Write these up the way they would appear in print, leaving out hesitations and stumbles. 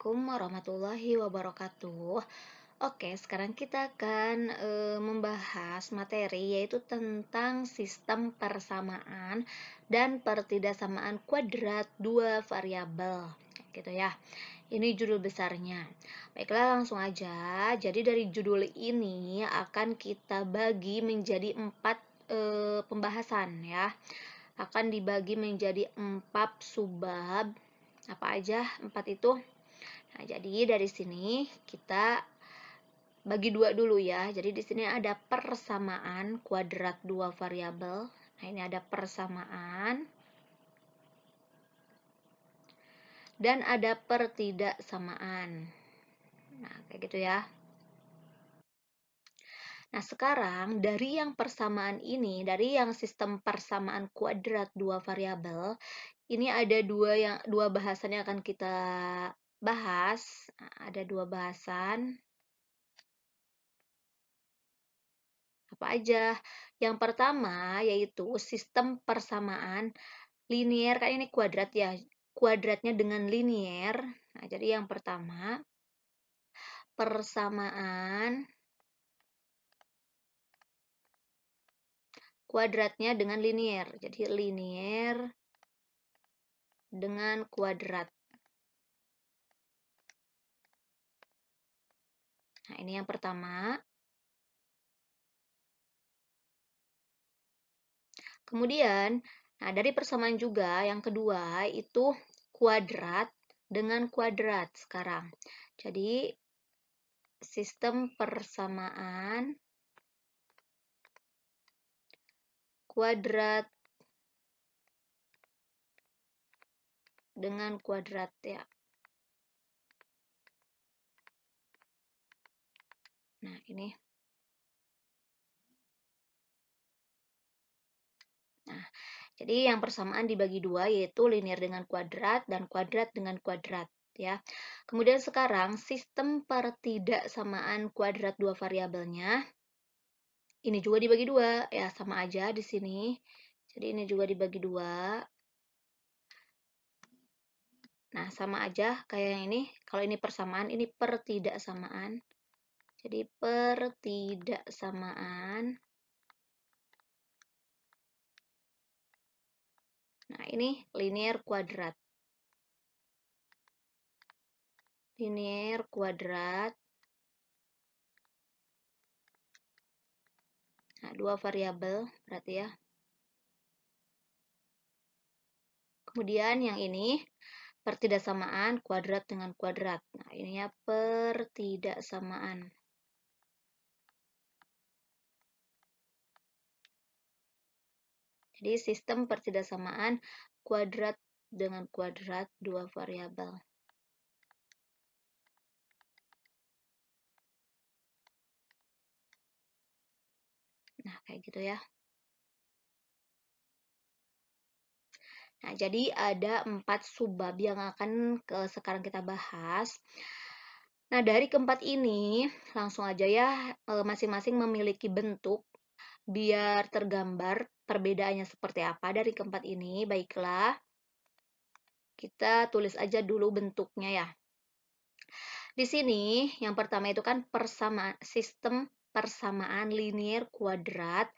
Assalamualaikum warahmatullahi wabarakatuh. Oke, sekarang kita akan membahas materi yaitu tentang sistem persamaan dan pertidaksamaan kuadrat dua variabel. Gitu ya. Ini judul besarnya. Baiklah, langsung aja. Jadi dari judul ini akan kita bagi menjadi 4 pembahasan ya. Akan dibagi menjadi 4 subbab. Apa aja 4 itu? Nah, jadi dari sini kita bagi dua dulu ya. Jadi di sini ada persamaan kuadrat dua variabel. Nah, ini ada persamaan dan ada pertidaksamaan. Nah, kayak gitu ya. Nah, sekarang dari yang persamaan ini, dari yang sistem persamaan kuadrat dua variabel, ini ada dua bahasan yang akan kita bahas. Nah, ada dua bahasan. Apa aja? Yang pertama yaitu sistem persamaan linier, kan ini kuadrat ya. Kuadratnya dengan linier. Nah, jadi yang pertama persamaan kuadratnya dengan linier. Jadi linier dengan kuadrat. Nah, ini yang pertama. Kemudian, nah dari persamaan juga yang kedua itu kuadrat dengan kuadrat sekarang. Jadi sistem persamaan kuadrat dengan kuadrat ya. Nah, ini. Nah, jadi yang persamaan dibagi dua yaitu linear dengan kuadrat dan kuadrat dengan kuadrat ya. Kemudian sekarang sistem pertidaksamaan kuadrat dua variabelnya ini juga dibagi dua ya, sama aja di sini. Jadi ini juga dibagi dua. Nah, sama aja kayak yang ini. Kalau ini persamaan, ini pertidaksamaan. Jadi pertidaksamaan. Nah, ini linear kuadrat. Linear kuadrat. Nah, dua variabel berarti ya. Kemudian yang ini pertidaksamaan kuadrat dengan kuadrat. Nah, ininya pertidaksamaan. Jadi sistem pertidaksamaan kuadrat dengan kuadrat dua variabel. Nah, kayak gitu ya. Nah, jadi ada 4 subbab yang akan sekarang kita bahas. Nah, dari keempat ini langsung aja ya, masing-masing memiliki bentuk biar tergambar perbedaannya seperti apa dari keempat ini. Baiklah, kita tulis aja dulu bentuknya ya. Di sini yang pertama itu kan sistem persamaan linear kuadrat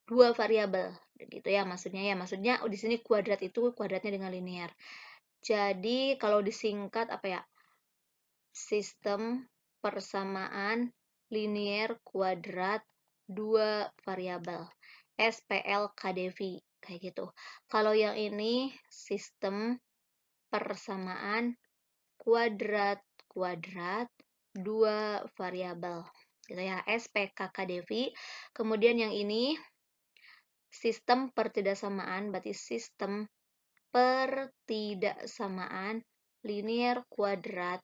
dua variabel. Gitu ya maksudnya ya. Maksudnya di sini kuadrat itu kuadratnya dengan linear. Jadi kalau disingkat apa ya? Sistem persamaan linear kuadrat dua variabel. SPLKDV kayak gitu. Kalau yang ini sistem persamaan kuadrat dua variabel. Gitu ya, SPKKDV. Kemudian yang ini sistem pertidaksamaan, berarti sistem pertidaksamaan linear kuadrat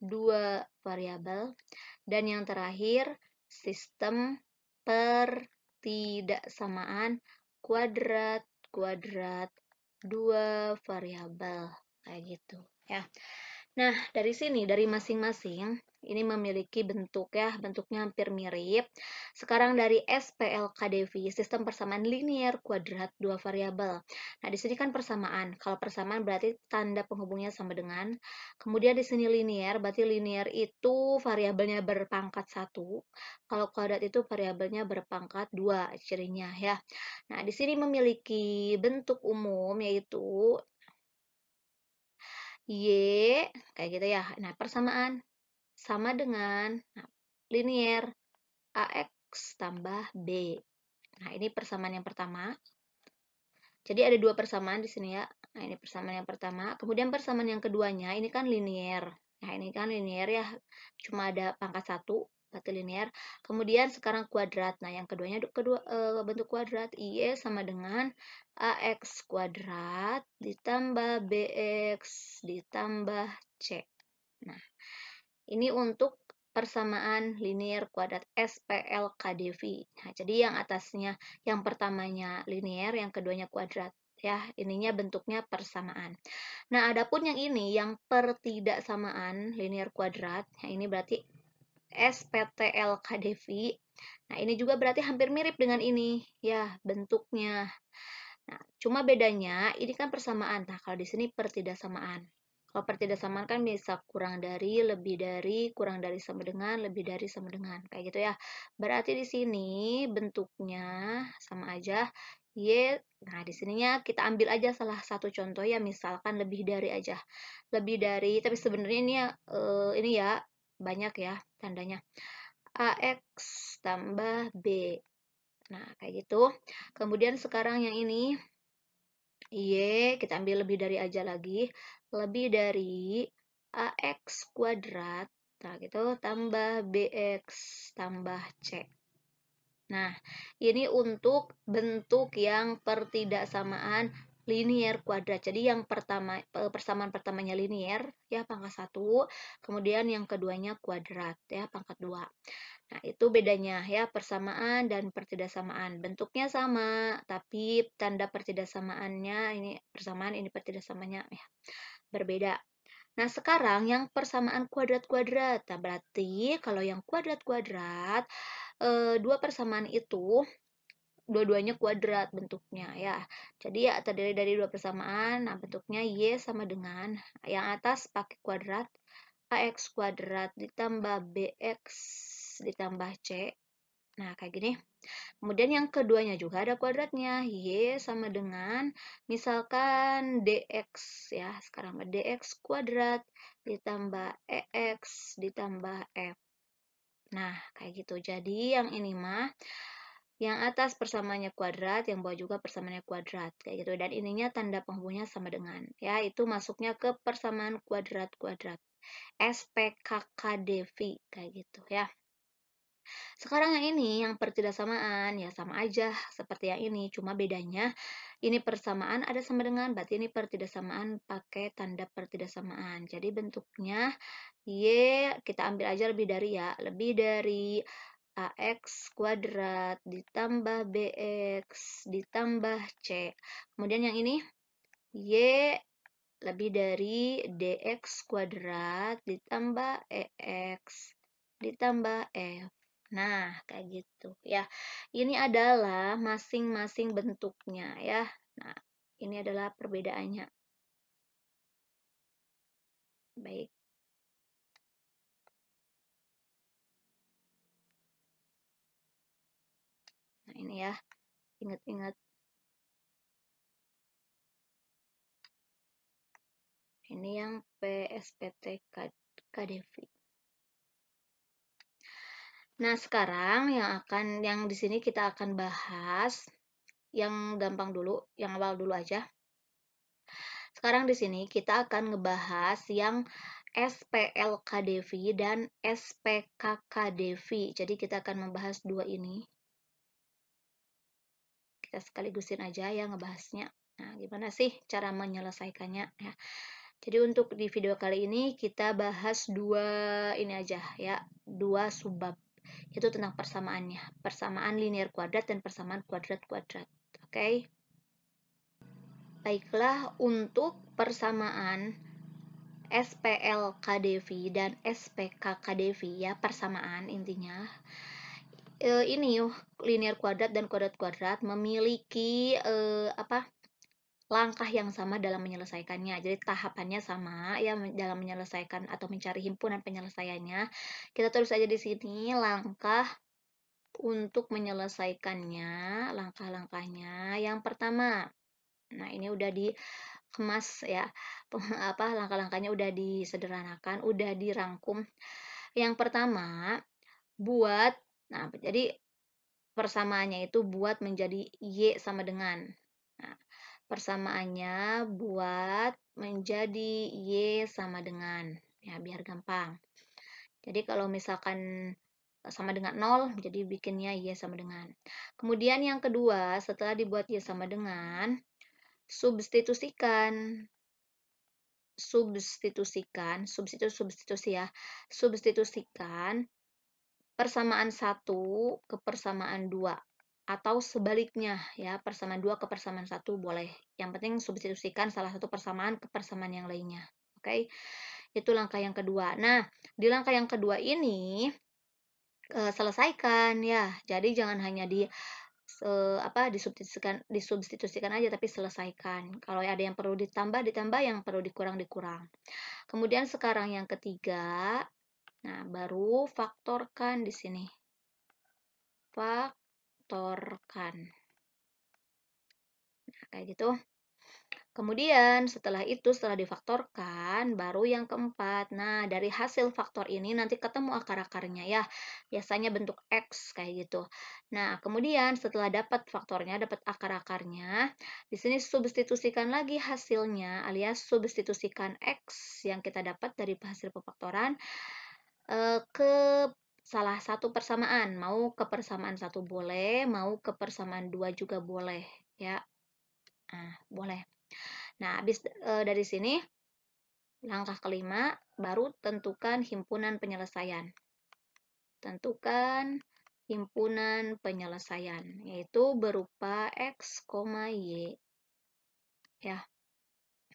dua variabel. Dan yang terakhir, sistem pertidaksamaan kuadrat dua variabel. Kayak gitu ya. Nah, dari sini, dari masing-masing, ini memiliki bentuk ya, bentuknya hampir mirip. Sekarang dari SPLKDV, sistem persamaan linear kuadrat dua variabel. Nah, di sini kan persamaan. Kalau persamaan berarti tanda penghubungnya sama dengan. Kemudian di sini linear, berarti linear itu variabelnya berpangkat 1. Kalau kuadrat itu variabelnya berpangkat 2 cirinya ya. Nah, di sini memiliki bentuk umum yaitu Y, kayak gitu ya. Nah, persamaan sama dengan linear AX tambah B. Nah, ini persamaan yang pertama. Jadi ada dua persamaan di sini ya. Nah, ini persamaan yang pertama. Kemudian persamaan yang keduanya, ini kan linear. Nah, ini kan linear ya. Cuma ada pangkat 1, berarti linear. Kemudian sekarang kuadrat. Nah, yang keduanya bentuk kuadrat. Y sama dengan AX kuadrat ditambah BX ditambah C. Nah, ini untuk persamaan linear kuadrat SPLKDV. Nah, jadi yang atasnya, yang pertamanya linear, yang keduanya kuadrat. Ya, ininya bentuknya persamaan. Nah, adapun yang ini, yang pertidaksamaan linear kuadrat, nah ini berarti SPTLKDV. Nah, ini juga berarti hampir mirip dengan ini, ya, bentuknya. Nah, cuma bedanya, ini kan persamaan. Nah, kalau di sini pertidaksamaan. Kalau pertidaksamaan kan bisa kurang dari, lebih dari, kurang dari sama dengan, lebih dari sama dengan. Kayak gitu ya. Berarti di sini bentuknya sama aja. Y, nah di sininya kita ambil aja salah satu contoh ya, misalkan lebih dari aja. Lebih dari, tapi sebenarnya ini ya banyak ya tandanya. AX tambah B. Nah, kayak gitu. Kemudian sekarang yang ini Y, kita ambil lebih dari aja lagi. Lebih dari AX kuadrat, nah gitu, tambah BX tambah C. Nah, ini untuk bentuk yang pertidaksamaan linear kuadrat. Jadi yang pertama, persamaan pertamanya linear, ya pangkat 1. Kemudian yang keduanya kuadrat, ya pangkat 2. Nah, itu bedanya ya, persamaan dan pertidaksamaan. Bentuknya sama, tapi tanda pertidaksamaannya ini persamaan, ini pertidaksamaannya ya, berbeda. Nah, sekarang yang persamaan kuadrat-kuadrat. Nah, berarti kalau yang kuadrat-kuadrat, dua persamaan itu dua-duanya kuadrat bentuknya ya. Jadi ya terdiri dari dua persamaan. Nah, bentuknya Y sama dengan yang atas pakai kuadrat, AX kuadrat ditambah BX ditambah C. Nah, kayak gini. Kemudian yang keduanya juga ada kuadratnya. Y sama dengan misalkan DX ya. Sekarang DX kuadrat ditambah EX ditambah F. Nah, kayak gitu. Jadi yang ini mah yang atas persamaannya kuadrat, yang bawah juga persamaannya kuadrat, kayak gitu. Dan ininya tanda penghubungnya sama dengan, ya, itu masuknya ke persamaan kuadrat-kuadrat. SPKKDV, kayak gitu, ya. Sekarang yang ini, yang pertidaksamaan, ya sama aja seperti yang ini, cuma bedanya ini persamaan ada sama dengan, berarti ini pertidaksamaan pakai tanda pertidaksamaan. Jadi bentuknya Y, kita ambil aja lebih dari ya, lebih dari AX kuadrat ditambah BX ditambah C. Kemudian yang ini Y lebih dari DX kuadrat ditambah EX ditambah F. Nah, kayak gitu ya. Ini adalah masing-masing bentuknya ya. Nah, ini adalah perbedaannya. Baik. Nah, ini ya. Ingat-ingat. Ini yang PSPT KDV. Nah, sekarang yang di sini kita akan bahas yang gampang dulu, yang awal dulu aja. Sekarang di sini kita akan ngebahas yang SPLKDV dan SPKKDV. Jadi kita akan membahas dua ini. Kita sekaligusin aja ya ngebahasnya. Nah, gimana sih cara menyelesaikannya ya. Jadi untuk di video kali ini kita bahas dua ini aja ya, dua subbab. Itu tentang persamaannya, persamaan linear kuadrat dan persamaan kuadrat-kuadrat. Oke. Baiklah, untuk persamaan SPLKdV dan SPKKdV ya, persamaan intinya. Ini linear kuadrat dan kuadrat memiliki langkah yang sama dalam menyelesaikannya. Jadi tahapannya sama ya dalam menyelesaikan atau mencari himpunan penyelesaiannya. Kita tulis aja di sini langkah untuk menyelesaikannya, langkah-langkahnya. Yang pertama, nah ini udah dikemas ya, langkah-langkahnya udah disederhanakan, udah dirangkum. Yang pertama, buat, nah jadi persamaannya itu buat menjadi Y sama dengan. Nah, persamaannya buat menjadi Y sama dengan. Ya, biar gampang. Jadi kalau misalkan sama dengan 0, jadi bikinnya Y sama dengan. Kemudian yang kedua, setelah dibuat Y sama dengan, substitusikan, substitusi ya, substitusikan persamaan 1 ke persamaan 2 atau sebaliknya ya, persamaan 2 ke persamaan 1 boleh. Yang penting substitusikan salah satu persamaan ke persamaan yang lainnya. Oke. Itu langkah yang kedua. Nah, di langkah yang kedua ini selesaikan ya. Jadi jangan hanya disubstitusikan aja tapi selesaikan. Kalau ada yang perlu ditambah, yang perlu dikurang. Kemudian sekarang yang ketiga, nah baru faktorkan di sini. Faktorkan. Nah, kayak gitu. Kemudian setelah itu, setelah difaktorkan, baru yang keempat. Nah, dari hasil faktor ini nanti ketemu akar-akarnya ya. Biasanya bentuk X kayak gitu. Nah, kemudian setelah dapat faktornya, dapat akar-akarnya, di sini substitusikan lagi hasilnya alias substitusikan X yang kita dapat dari hasil pefaktoran ke salah satu persamaan. Mau ke persamaan 1 boleh, mau ke persamaan 2 juga boleh ya. Nah, boleh. Nah, habis dari sini, langkah kelima, baru tentukan himpunan penyelesaian. Tentukan himpunan penyelesaian, yaitu berupa X, Y. Ya.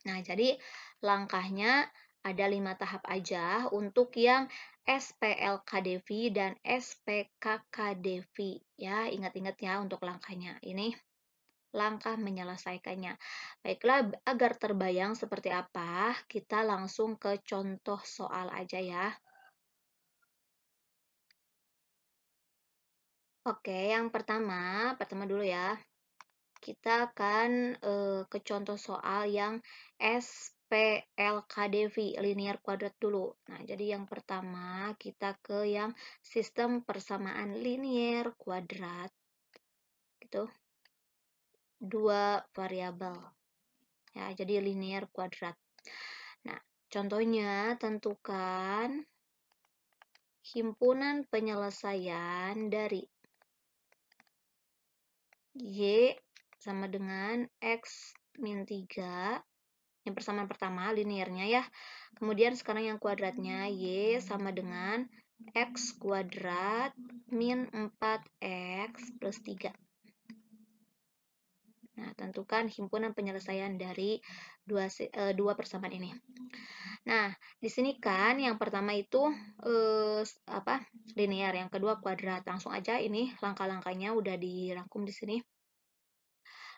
Nah, jadi langkahnya ada 5 tahap aja untuk yang SPLKdV dan SPKKdV. Ya, ingat-ingat ya untuk langkahnya. Ini langkah menyelesaikannya. Baiklah, agar terbayang seperti apa, kita langsung ke contoh soal aja ya. Oke, yang pertama dulu ya. Kita akan ke contoh soal yang SPLKdV, linear kuadrat dulu. Nah, jadi yang pertama kita ke yang sistem persamaan linear kuadrat. Gitu. 2 variabel. Ya, jadi linear kuadrat. Nah, contohnya tentukan himpunan penyelesaian dari Y sama dengan X min 3. Yang persamaan pertama linearnya ya. Kemudian sekarang yang kuadratnya Y sama dengan X kuadrat min 4X plus 3. Nah, tentukan himpunan penyelesaian dari dua persamaan ini. Nah, di sini kan yang pertama itu linear, yang kedua kuadrat. Langsung aja ini langkah-langkahnya udah dirangkum di sini.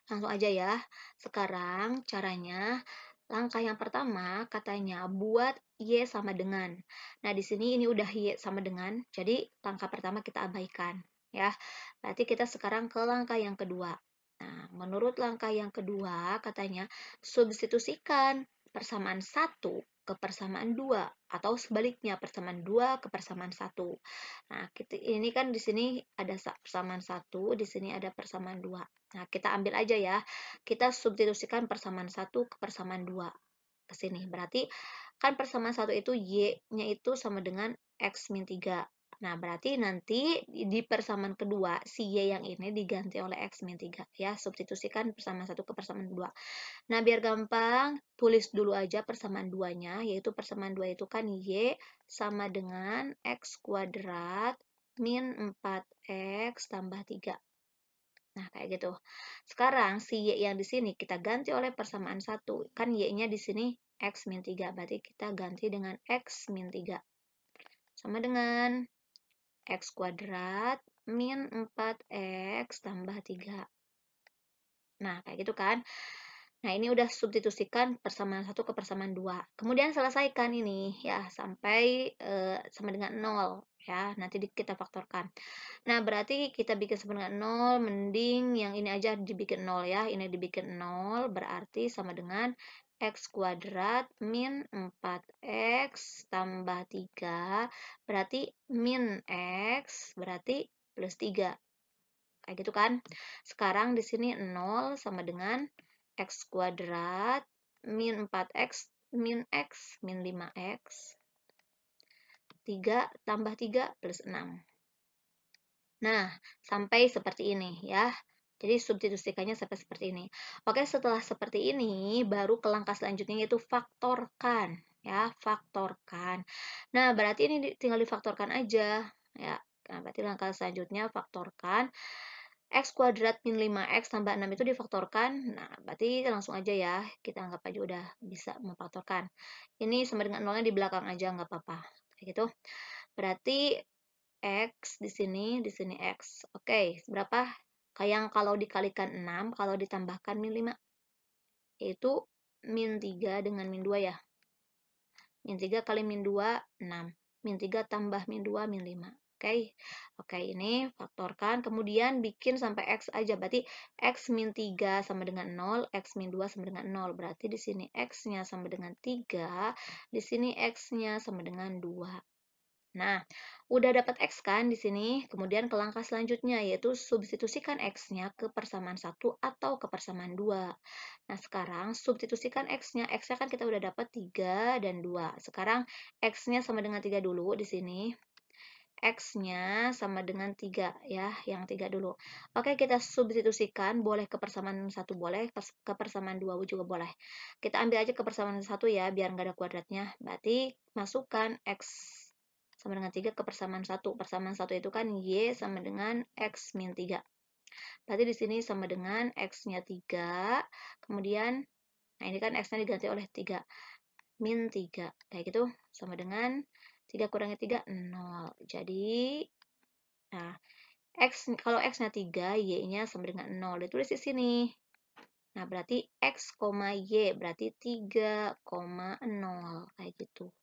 Langsung aja ya. Sekarang caranya langkah yang pertama katanya buat Y sama dengan. Nah, di sini ini udah Y sama dengan. Jadi langkah pertama kita abaikan ya. Berarti kita sekarang ke langkah yang kedua. Nah, menurut langkah yang kedua, katanya substitusikan persamaan 1 ke persamaan 2 atau sebaliknya persamaan 2 ke persamaan 1. Nah, ini kan di sini ada persamaan 1, di sini ada persamaan 2. Nah, kita ambil aja ya. Kita substitusikan persamaan 1 ke persamaan 2 ke sini. Berarti kan persamaan 1 itu Y-nya itu sama dengan X min 3. Nah, berarti nanti di persamaan kedua, si Y yang ini diganti oleh X min 3. Ya, substitusikan persamaan 1 ke persamaan 2. Nah, biar gampang, tulis dulu aja persamaan 2-nya, yaitu persamaan 2 itu kan Y sama dengan X kuadrat min 4X tambah 3. Nah, kayak gitu. Sekarang si Y yang di sini kita ganti oleh persamaan 1. Kan Y-nya di sini X min 3. Berarti kita ganti dengan X min 3. Sama dengan X kuadrat min 4X tambah 3. Nah, kayak gitu kan. Nah, ini udah substitusikan persamaan 1 ke persamaan 2. Kemudian selesaikan ini ya sampai sama dengan 0 ya. Nanti kita faktorkan. Nah, berarti kita bikin sama dengan 0, mending yang ini aja dibikin 0 ya. Ini dibikin 0 berarti sama dengan X kuadrat min 4X tambah 3 berarti min X berarti plus 3. Kayak gitu kan. Sekarang di sini 0 sama dengan X kuadrat min 4X min X min 5X 3 tambah 3 plus 6. Nah, sampai seperti ini ya. Jadi substitusikannya sampai seperti ini. Oke, setelah seperti ini baru ke langkah selanjutnya yaitu faktorkan ya, faktorkan. Nah, berarti ini tinggal difaktorkan aja ya. Nah, berarti langkah selanjutnya faktorkan X kuadrat min 5X tambah 6 itu difaktorkan. Nah, berarti langsung aja ya. Kita anggap aja udah bisa memfaktorkan. Ini sama dengan nolnya di belakang aja, nggak apa-apa. Kayak gitu. Berarti X di sini X. Oke, berapa? Kayak kalau dikalikan 6, kalau ditambahkan min 5. Yaitu min 3 dengan min 2 ya. Min 3 kali min 2, 6. Min 3 tambah min 2, min 5. Oke, oke ini faktorkan. Kemudian bikin sampai X aja. Berarti X min 3 sama dengan 0, X min 2 sama dengan 0. Berarti di sini X-nya sama dengan 3, di sini X-nya sama dengan 2. Nah, udah dapat X kan di sini. Kemudian ke langkah selanjutnya yaitu substitusikan X-nya ke persamaan 1 atau ke persamaan 2. Nah, sekarang substitusikan X-nya. X-nya kan kita udah dapat 3 dan 2. Sekarang X-nya sama dengan 3 dulu di sini. X-nya sama dengan 3 ya, yang 3 dulu. Oke, kita substitusikan, boleh ke persamaan 1 boleh, ke persamaan 2 juga boleh. Kita ambil aja ke persamaan 1 ya, biar nggak ada kuadratnya. Berarti masukkan X sama dengan 3 ke persamaan 1. Persamaan 1 itu kan Y sama dengan X min 3. Berarti di sini sama dengan X-nya 3, kemudian, nah ini kan X-nya diganti oleh 3, min 3. Kayak gitu, sama dengan 3 kurangi 3, 0. Jadi, nah, kalau X-nya 3, Y-nya sama dengan 0. Ditulis di sini. Nah, berarti X, Y, berarti 3,0. Kayak gitu.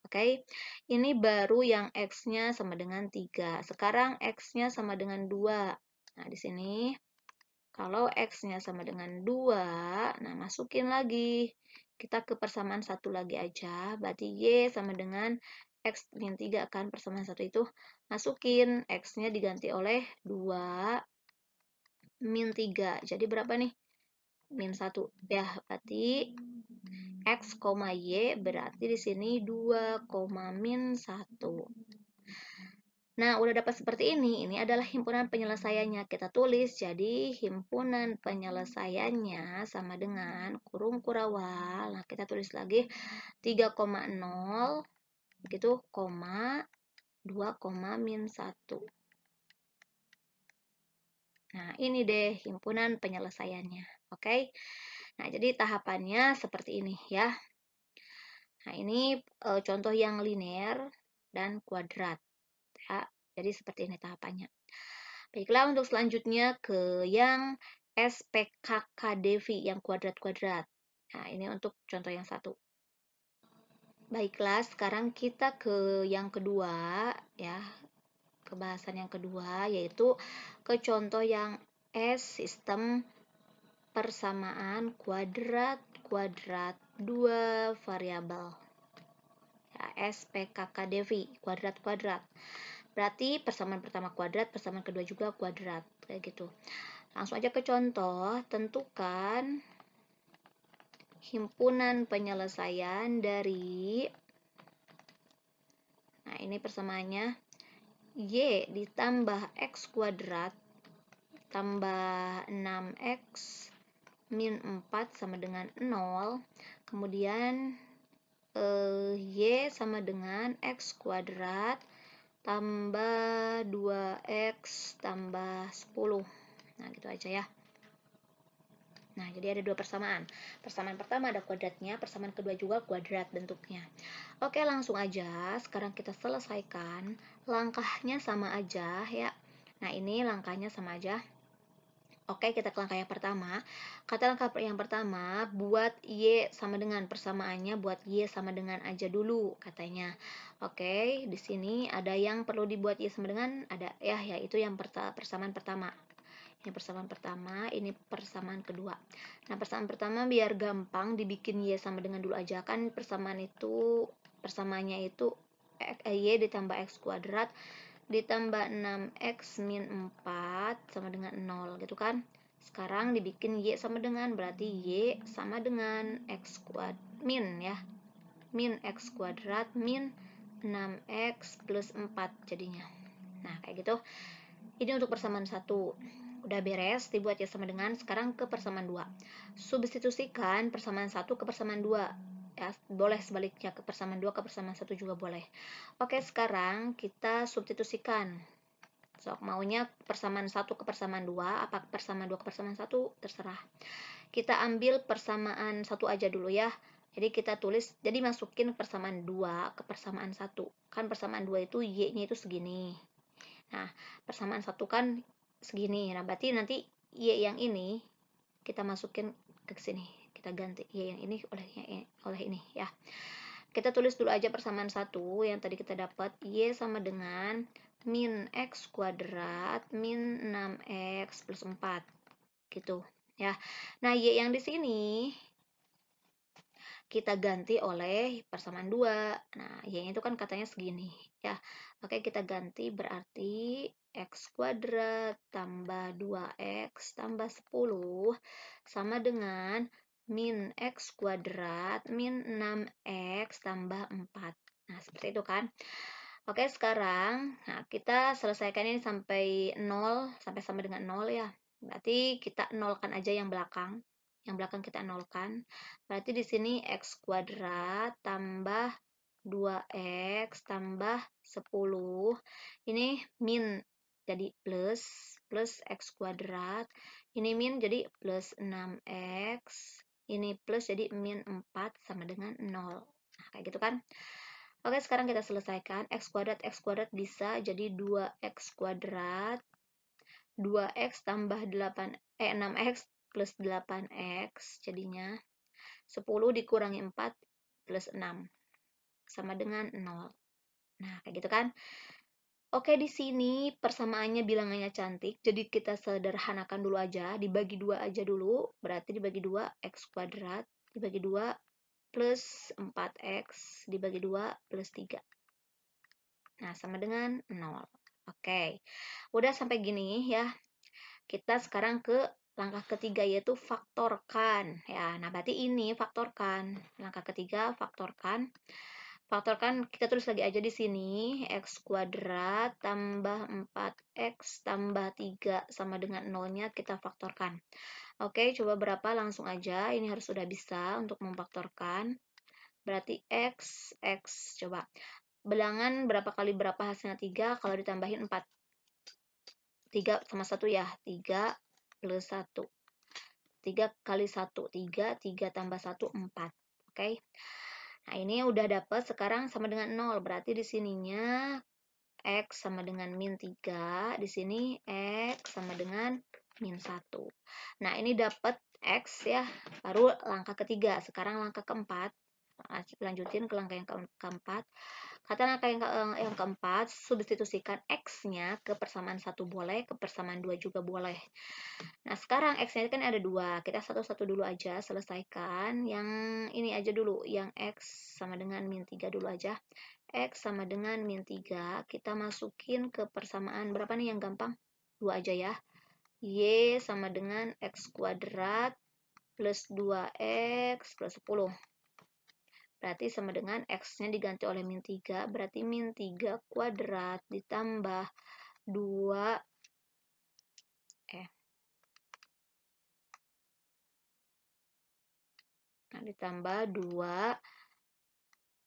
Oke, ini baru yang X-nya sama dengan 3. Sekarang X-nya sama dengan 2. Nah, di sini, kalau X-nya sama dengan 2, nah masukin lagi. Kita ke persamaan 1 lagi aja. Berarti Y sama dengan X min 3 kan, persamaan 1 itu. Masukin, X-nya diganti oleh 2 min 3. Jadi berapa nih? Min 1. Ya, berarti X, Y berarti di sini 2, min 1. Nah, udah dapat seperti ini adalah himpunan penyelesaiannya. Kita tulis, jadi himpunan penyelesaiannya sama dengan kurung kurawal. Nah, kita tulis lagi 3,0 gitu, 2, min 1. Nah, ini deh himpunan penyelesaiannya. Oke. Nah, jadi tahapannya seperti ini ya. Nah, ini contoh yang linear dan kuadrat. Ya, jadi seperti ini tahapannya. Baiklah, untuk selanjutnya ke yang SPKKDV, yang kuadrat-kuadrat. Nah, ini untuk contoh yang satu. Baiklah, sekarang kita ke yang kedua, ya, ke bahasan yang kedua, yaitu ke contoh yang S, sistem persamaan kuadrat-kuadrat dua variabel. Ya, SPKKDV, kuadrat-kuadrat. Berarti persamaan pertama kuadrat, persamaan kedua juga kuadrat. Kayak gitu. Langsung aja ke contoh. Tentukan himpunan penyelesaian dari, nah ini persamaannya, Y ditambah X kuadrat tambah 6X min 4 sama dengan 0. Kemudian Y sama dengan X kuadrat tambah 2X tambah 10. Nah, gitu aja ya. Nah, jadi ada dua persamaan. Persamaan pertama ada kuadratnya, persamaan kedua juga kuadrat bentuknya. Oke, langsung aja. Sekarang kita selesaikan. Langkahnya sama aja ya. Nah, ini langkahnya sama aja. Oke, kita ke langkah yang pertama. Kata langkah yang pertama, buat Y sama dengan persamaannya, buat Y sama dengan aja dulu katanya. Oke, di sini ada yang perlu dibuat Y sama dengan, ada ya, yaitu yang persamaan pertama. Ini persamaan pertama, ini persamaan kedua. Nah, persamaan pertama biar gampang dibikin Y sama dengan dulu aja. Kan persamaan itu, persamaannya itu Y ditambah X kuadrat ditambah 6X min 4 sama dengan 0 gitu kan. Sekarang dibikin Y sama dengan, berarti Y sama dengan X kuadrat min ya. Min X kuadrat min 6X plus 4 jadinya. Nah, kayak gitu. Ini untuk persamaan 1. Udah beres, dibuat Y sama dengan. Sekarang ke persamaan 2. Substitusikan persamaan 1 ke persamaan 2. Ya, boleh sebaliknya ke persamaan 2 ke persamaan 1 juga boleh. Oke, sekarang kita substitusikan. So, maunya persamaan 1 ke persamaan 2, apa persamaan 2 ke persamaan 1, terserah. Kita ambil persamaan 1 aja dulu ya. Jadi kita tulis, jadi masukin persamaan 2 ke persamaan 1. Kan persamaan 2 itu Y-nya itu segini. Nah, persamaan 1 kan segini. Nah, berarti nanti Y yang ini kita masukin ke sini. Kita ganti Y yang ini oleh ini ya. Kita tulis dulu aja persamaan 1 yang tadi kita dapat. Y sama dengan min X kuadrat min 6X plus 4. Gitu ya. Nah, Y yang di sini kita ganti oleh persamaan 2. Nah, Y-nya itu kan katanya segini ya. Oke, kita ganti berarti X kuadrat tambah 2X tambah 10 sama dengan min X kuadrat min 6X tambah 4. Nah, seperti itu kan. Oke, sekarang nah kita selesaikan ini sampai 0, sampai sama dengan 0 ya. Berarti kita nolkan aja yang belakang. Yang belakang kita nolkan. Berarti di sini X kuadrat tambah 2X tambah 10. Ini min jadi plus X kuadrat. Ini min jadi plus 6X. Ini plus jadi min 4 sama dengan 0. Nah, kayak gitu kan. Oke, sekarang kita selesaikan. X kuadrat bisa jadi 2X kuadrat. 2X tambah 6X plus 8X jadinya 10 dikurangi 4 plus 6 sama dengan 0. Nah, kayak gitu kan. Oke, di sini persamaannya bilangannya cantik. Jadi kita sederhanakan dulu aja, dibagi 2 aja dulu. Berarti dibagi 2 X kuadrat dibagi 2 plus 4X dibagi 2 plus 3. Nah, sama dengan 0. Oke. Udah sampai gini ya. Kita sekarang ke langkah ketiga yaitu faktorkan ya. Nah, berarti ini faktorkan. Langkah ketiga faktorkan. Faktorkan kita tulis lagi aja di sini X kuadrat tambah 4X tambah 3 sama dengan 0-nya kita faktorkan. Oke, coba berapa langsung aja. Ini harus sudah bisa untuk memfaktorkan. Berarti X coba. Bilangan berapa kali berapa hasilnya 3 kalau ditambahin 4. 3 sama 1 ya. 3 plus 1. 3 kali 1, 3. 3 tambah 1, 4. Oke. Nah, ini udah dapat. Sekarang sama dengan 0. Berarti di sininya X sama dengan min 3. Di sini X sama dengan min 1. Nah, ini dapat X ya. Baru langkah ketiga. Sekarang langkah keempat. Lanjutin ke langkah yang keempat. Kata langkah yang keempat, substitusikan X-nya ke persamaan 1 boleh, ke persamaan 2 juga boleh. Nah, sekarang X-nya kan ada 2. Kita satu-satu dulu aja, selesaikan. Yang ini aja dulu, yang X sama dengan min 3 dulu aja. X sama dengan min 3. Kita masukin ke persamaan berapa nih yang gampang? 2 aja ya. Y sama dengan X kuadrat plus 2X plus 10. Berarti sama dengan X-nya diganti oleh min 3. Berarti min 3 kuadrat ditambah 2. Nah, ditambah 2.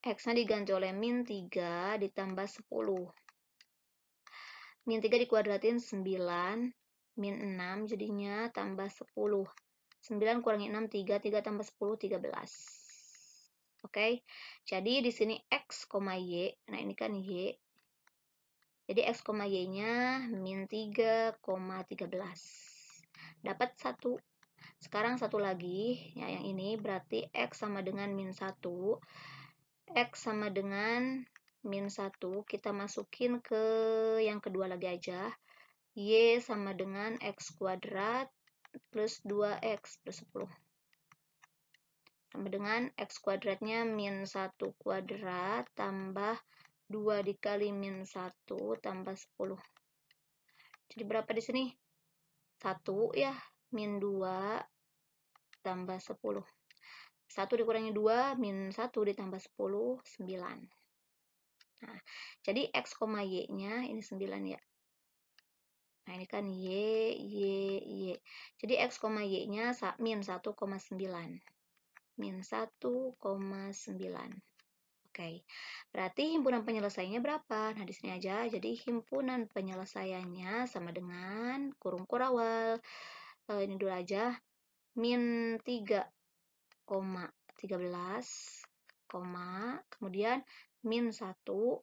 X-nya diganti oleh min 3 ditambah 10. Min 3 dikuadratin 9. min 6 jadinya tambah 10. 9 kurangi 6, 3. 3 tambah 10, 13. Oke, jadi di sini X, Y. Nah, ini kan Y. Jadi X, Y-nya min 3,13. Dapat 1. Sekarang satu lagi, ya yang ini berarti X sama dengan min 1. X sama dengan min 1, kita masukin ke yang kedua lagi aja. Y sama dengan X kuadrat plus 2X plus 10. Sama dengan X kuadratnya min 1 kuadrat tambah 2 dikali min 1 tambah 10. Jadi berapa di sini? 1 ya, min 2 tambah 10. 1 dikurangi 2, min 1 ditambah 10, 9. Nah, jadi X, Y-nya ini 9 ya. Nah, ini kan Y. Jadi X, Y-nya min 1,9. Min 1,9. Oke, berarti himpunan penyelesaiannya berapa? Nah, di sini aja. Jadi himpunan penyelesaiannya sama dengan kurung kurawal. Ini dulu aja. Min 3,13, kemudian min 1,9.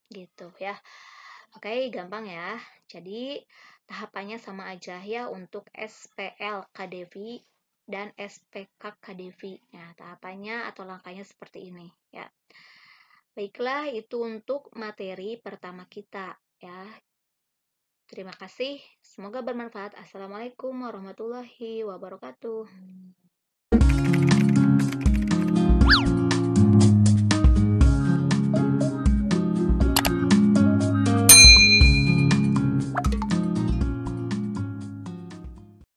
Gitu ya. Oke, gampang ya. Jadi tahapannya sama aja ya untuk SPL KDV dan SPK KDV. Nah, tahapannya atau langkahnya seperti ini ya. Baiklah, itu untuk materi pertama kita ya. Terima kasih. Semoga bermanfaat. Assalamualaikum warahmatullahi wabarakatuh.